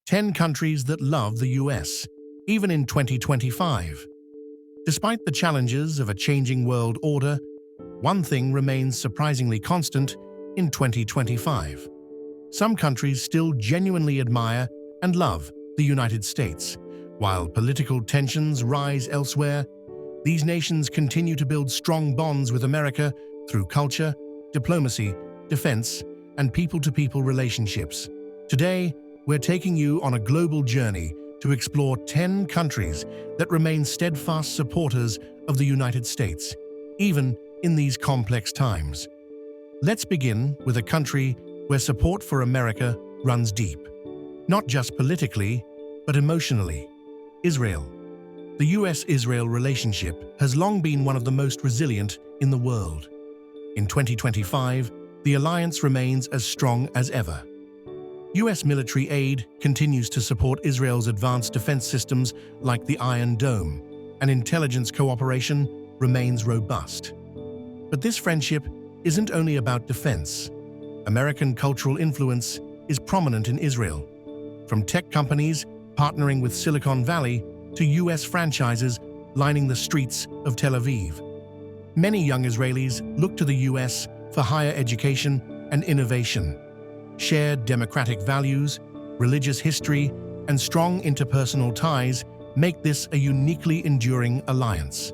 10 countries that love the US, even in 2025. Despite the challenges of a changing world order, one thing remains surprisingly constant in 2025. Some countries still genuinely admire and love the United States. While political tensions rise elsewhere, these nations continue to build strong bonds with America through culture, diplomacy, defense, and people-to-people relationships. Today, we're taking you on a global journey to explore 10 countries that remain steadfast supporters of the United States, even in these complex times. Let's begin with a country where support for America runs deep. Not just politically, but emotionally. Israel. The US-Israel relationship has long been one of the most resilient in the world. In 2025, the alliance remains as strong as ever. US military aid continues to support Israel's advanced defense systems like the Iron Dome, and intelligence cooperation remains robust. But this friendship isn't only about defense. American cultural influence is prominent in Israel, from tech companies partnering with Silicon Valley to US franchises lining the streets of Tel Aviv. Many young Israelis look to the US for higher education and innovation. Shared democratic values, religious history, and strong interpersonal ties make this a uniquely enduring alliance.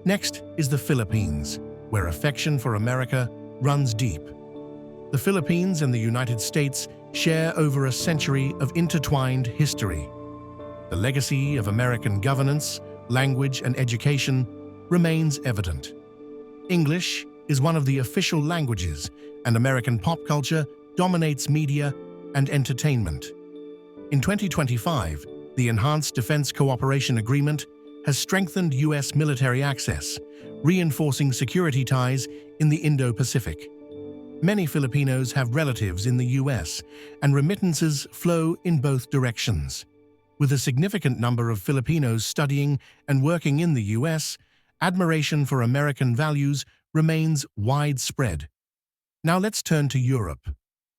Next is the Philippines, where affection for America runs deep. The Philippines and the United States share over a century of intertwined history. The legacy of American governance, language, and education remains evident. English is one of the official languages, and American pop culture dominates media and entertainment. In 2025, the Enhanced Defense Cooperation Agreement has strengthened US military access, reinforcing security ties in the Indo-Pacific. Many Filipinos have relatives in the US, and remittances flow in both directions. With a significant number of Filipinos studying and working in the US, admiration for American values remains widespread. Now let's turn to Europe,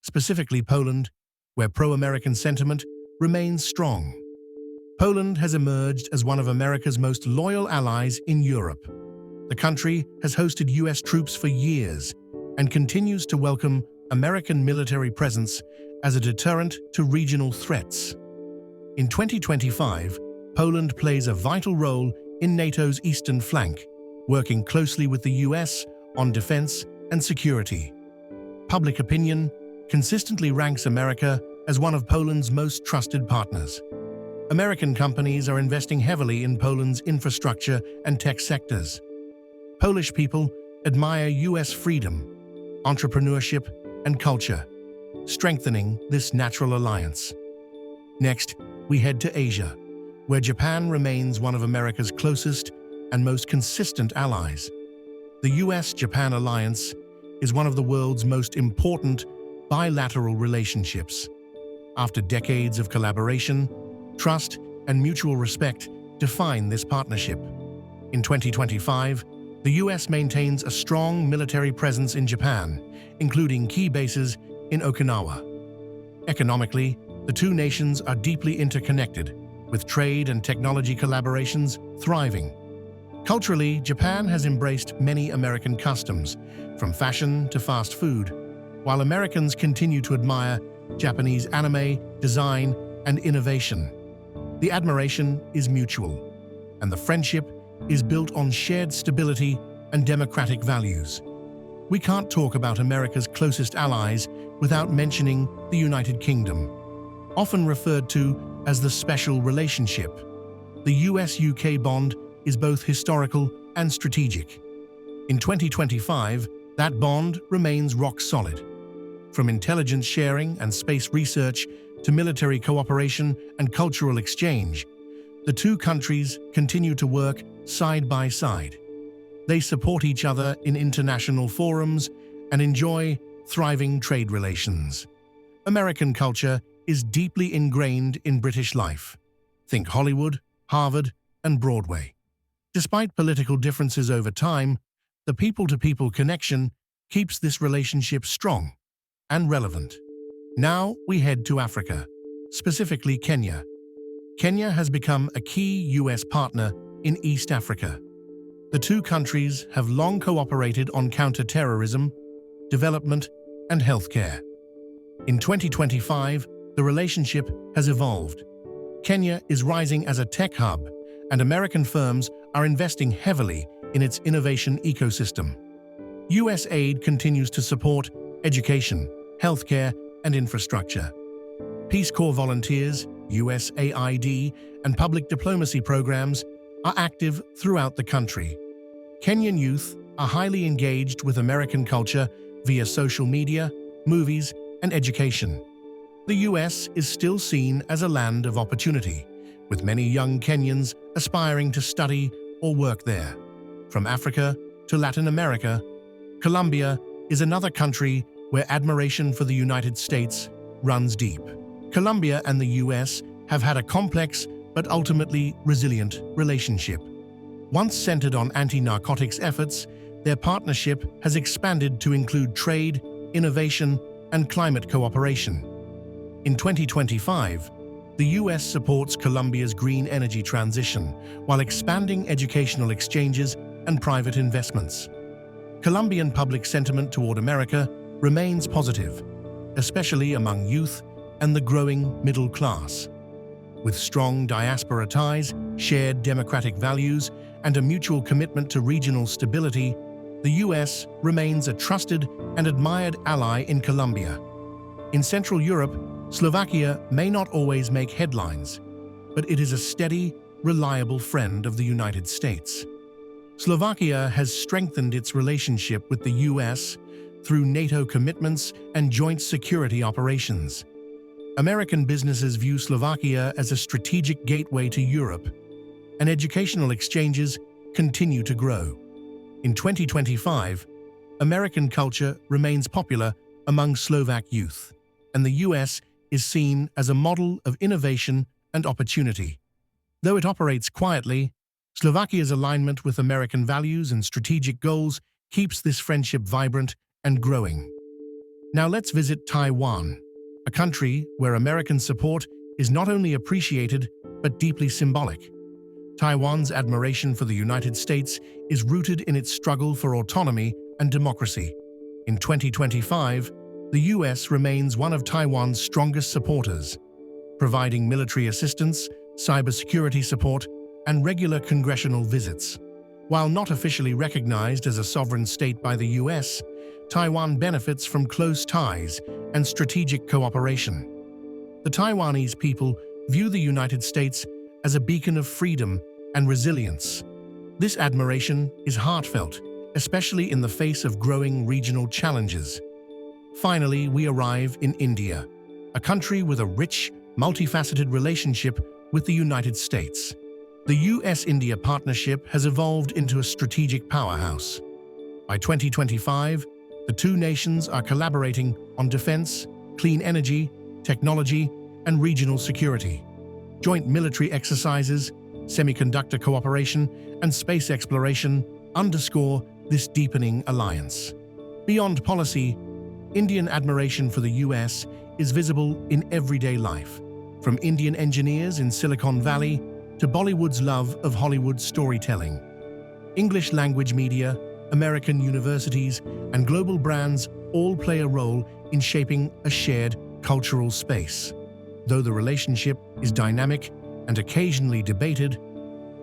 specifically Poland, where pro-American sentiment remains strong. Poland has emerged as one of America's most loyal allies in Europe. The country has hosted US troops for years and continues to welcome American military presence as a deterrent to regional threats. In 2025, Poland plays a vital role in NATO's eastern flank, working closely with the US on defense and security. Public opinion consistently ranks America as one of Poland's most trusted partners. American companies are investing heavily in Poland's infrastructure and tech sectors. Polish people admire US freedom, entrepreneurship, and culture, strengthening this natural alliance. Next, we head to Asia, where Japan remains one of America's closest and most consistent allies. The US-Japan alliance is one of the world's most important bilateral relationships. After decades of collaboration, trust, and mutual respect define this partnership. In 2025, the US maintains a strong military presence in Japan, including key bases in Okinawa. Economically, the two nations are deeply interconnected, with trade and technology collaborations thriving. Culturally, Japan has embraced many American customs, from fashion to fast food, while Americans continue to admire Japanese anime, design, and innovation. The admiration is mutual, and the friendship is built on shared stability and democratic values. We can't talk about America's closest allies without mentioning the United Kingdom. Often referred to as the special relationship, the US-UK bond is both historical and strategic. In 2025, that bond remains rock solid. From intelligence sharing and space research to military cooperation and cultural exchange, the two countries continue to work side by side. They support each other in international forums and enjoy thriving trade relations. American culture is deeply ingrained in British life. Think Hollywood, Harvard, and Broadway. Despite political differences over time, the people-to-people connection keeps this relationship strong and relevant. Now we head to Africa, specifically Kenya. Kenya has become a key US partner in East Africa. The two countries have long cooperated on counter-terrorism, development, and healthcare. In 2025, the relationship has evolved. Kenya is rising as a tech hub, and American firms are investing heavily in its innovation ecosystem. US aid continues to support education, healthcare, and infrastructure. Peace Corps volunteers, USAID, and public diplomacy programs are active throughout the country. Kenyan youth are highly engaged with American culture via social media, movies, and education. The US is still seen as a land of opportunity, with many young Kenyans aspiring to study or work there. From Africa to Latin America, Colombia is another country where admiration for the United States runs deep. Colombia and the US have had a complex but ultimately resilient relationship. Once centered on anti-narcotics efforts, their partnership has expanded to include trade, innovation, and climate cooperation. In 2025, the US supports Colombia's green energy transition while expanding educational exchanges and private investments. Colombian public sentiment toward America remains positive, especially among youth and the growing middle class. With strong diaspora ties, shared democratic values, and a mutual commitment to regional stability, the US remains a trusted and admired ally in Colombia. In Central Europe, Slovakia may not always make headlines, but it is a steady, reliable friend of the United States. Slovakia has strengthened its relationship with the US through NATO commitments and joint security operations. American businesses view Slovakia as a strategic gateway to Europe, and educational exchanges continue to grow. In 2025, American culture remains popular among Slovak youth, and the US is seen as a model of innovation and opportunity. Though it operates quietly, Slovakia's alignment with American values and strategic goals keeps this friendship vibrant and growing. Now let's visit Taiwan, a country where American support is not only appreciated but deeply symbolic. Taiwan's admiration for the United States is rooted in its struggle for autonomy and democracy. In 2025, the US remains one of Taiwan's strongest supporters, providing military assistance, cybersecurity support, and regular congressional visits. While not officially recognized as a sovereign state by the US, Taiwan benefits from close ties and strategic cooperation. The Taiwanese people view the United States as a beacon of freedom and resilience. This admiration is heartfelt, especially in the face of growing regional challenges. Finally, we arrive in India, a country with a rich, multifaceted relationship with the United States. The US-India partnership has evolved into a strategic powerhouse. By 2025, the two nations are collaborating on defense, clean energy, technology, and regional security. Joint military exercises, semiconductor cooperation, and space exploration underscore this deepening alliance. Beyond policy, Indian admiration for the US is visible in everyday life, from Indian engineers in Silicon Valley to Bollywood's love of Hollywood storytelling. English language media, American universities, and global brands all play a role in shaping a shared cultural space. Though the relationship is dynamic and occasionally debated,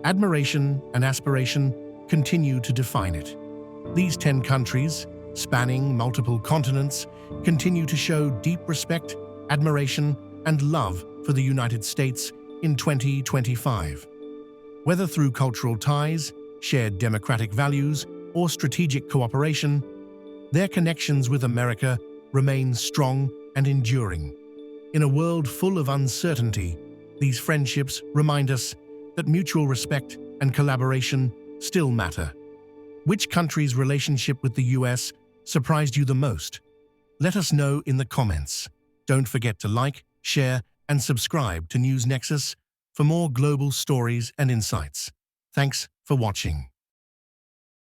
admiration and aspiration continue to define it. These 10 countries, spanning multiple continents, continue to show deep respect, admiration, and love for the United States in 2025. Whether through cultural ties, shared democratic values, or strategic cooperation, their connections with America remain strong and enduring. In a world full of uncertainty, these friendships remind us that mutual respect and collaboration still matter. Which country's relationship with the US surprised you the most? Let us know in the comments. Don't forget to like, share, and subscribe to News Nexus for more global stories and insights. Thanks for watching.